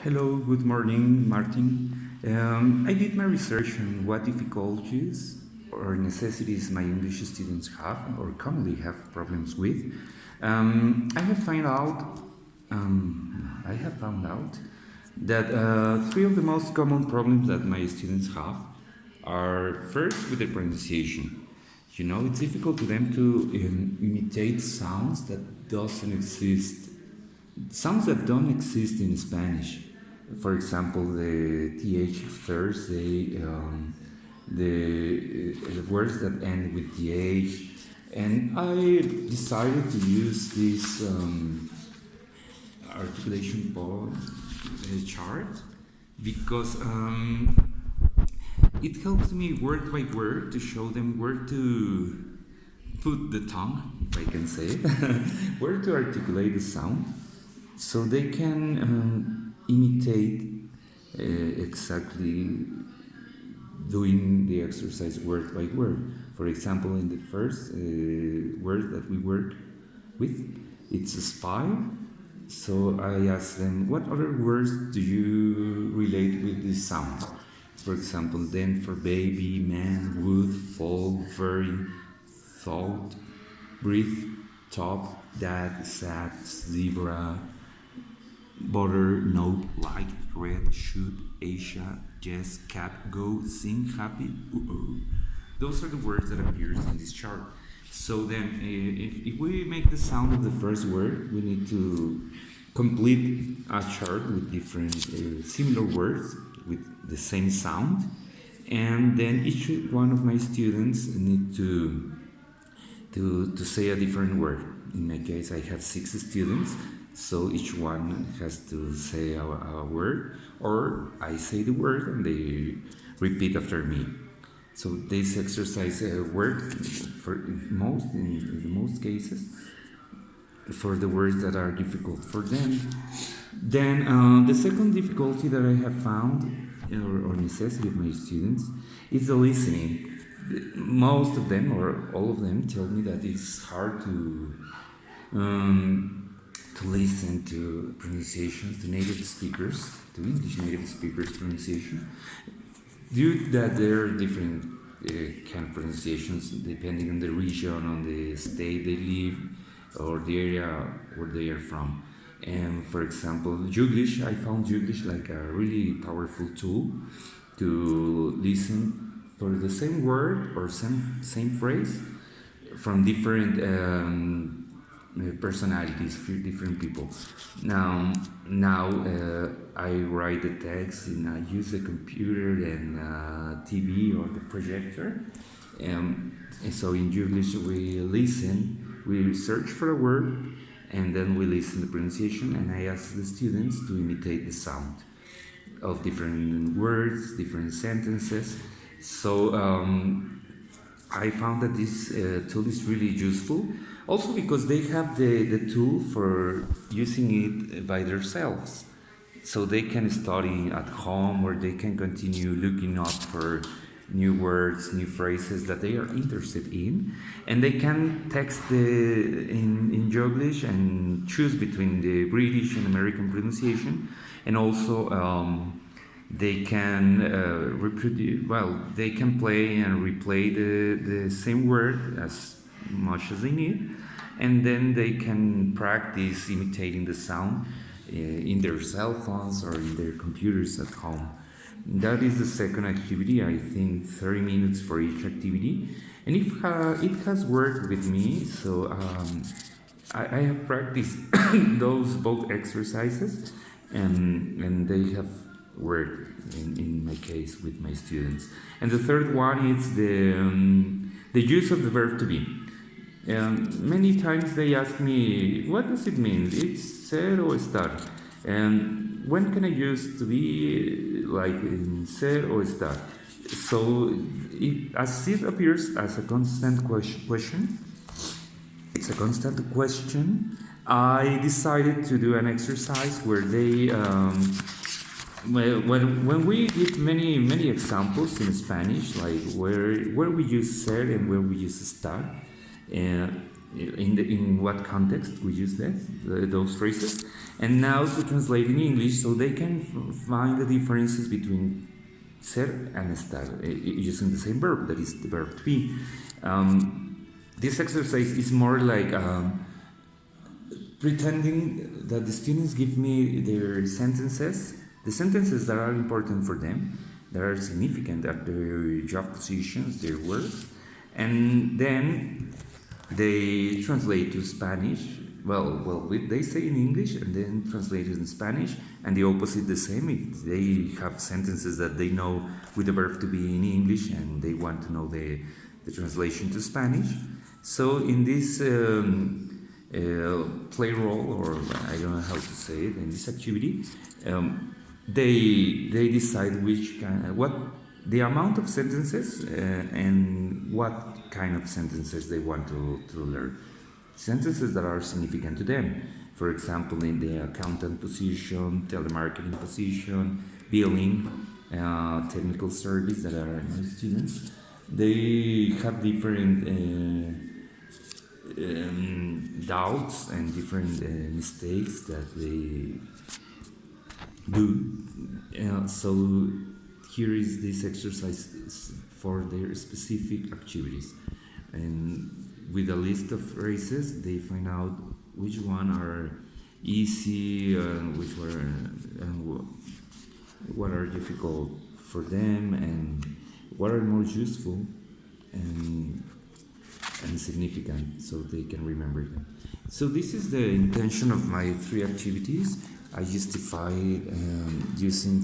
Hello, good morning, Martin. I did my research on what difficulties or necessities my English students have or commonly have problems with. I have found out that three of the most common problems that my students have are first with the pronunciation. You know, it's difficult to them to imitate sounds that don't exist in Spanish. For example, the th Thursday, the words that end with th, and I decided to use this articulation board chart because it helps me word by word to show them where to put the tongue, if I can say, where to articulate the sound, so they can imitate exactly doing the exercise word by word. For example, in the first word that we work with, it's a spy. So I asked them, what other words do you relate with this sound? For example, then for baby, man, wood, fall, very, thought, breathe, top, dad, sad, zebra, butter, note, like, red, shoot, Asia, yes, cat, go, sing, happy, ooh. Those are the words that appears in this chart. So then, if we make the sound of the first word, we need to complete a chart with different similar words with the same sound, and then each one of my students need to say a different word. In my case, I have 6 students, so each one has to say a word, or I say the word and they repeat after me. So this exercise works in most cases for the words that are difficult for them. Then the second difficulty that I have found, or necessity of my students, is the listening. Most of them, or all of them, tell me that it's hard to listen to pronunciations, to native speakers, to English native speakers' pronunciation, due to that there are different kind of pronunciations depending on the region, on the state they live, or the area where they are from. And for example, Juglish, I found Juglish like a really powerful tool to listen for the same word or same phrase from different personalities, different people. Now I write the text and I use the computer and TV or the projector. And so in English we listen, we search for a word, and then we listen to the pronunciation, and I ask the students to imitate the sound of different words, different sentences. So I found that this tool is really useful, also because they have the tool for using it by themselves. So they can study at home, or they can continue looking up for new words, new phrases that they are interested in, and they can text in Joglish and choose between the British and American pronunciation, and also they can reproduce. Well, they can play and replay the same word as much as they need, and then they can practice imitating the sound in their cell phones or in their computers at home. That is the second activity. I think 30 minutes for each activity, and it has worked with me. So I have practiced those both exercises, and they have worked in my case with my students. And the third one is the use of the verb to be. Many times they ask me, what does it mean? It's ser or estar. And when can I use to be, like in ser or estar? So as it appears as a constant question, it's a constant question. I decided to do an exercise where they, when we give many examples in Spanish, like where we use ser and where we use estar, in what context we use those phrases, and now to translate in English so they can find the differences between ser and estar using the same verb, that is the verb to be. This exercise is more like pretending that the students give me their sentences, the sentences that are important for them, that are significant at their job positions, their works, and then they translate to Spanish. They say in English and then translate it in Spanish, and the opposite the same. If they have sentences that they know with the verb to be in English and they want to know the translation to Spanish. So in this play role, or I don't know how to say it, in this activity, they decide what the amount of sentences and what kind of sentences they want to learn. Sentences that are significant to them. For example, in the accountant position, telemarketing position, billing, technical service that are my students, they have different doubts and different mistakes that they do. So here is this exercise for their specific activities, and with a list of phrases they find out which one are easy and which were and what are difficult for them and what are more useful and significant, so they can remember them. So this is the intention of my 3 activities. I justify using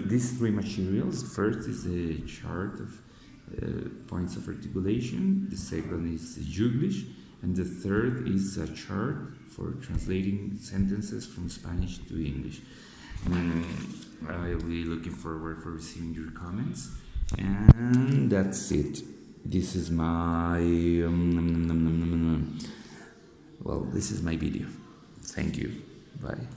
these 3 materials. First is a chart of points of articulation. The second is Juglish, and the third is a chart for translating sentences from Spanish to English. I'll be looking forward for receiving your comments, and that's it. This is my this is my video. Thank you. Bye.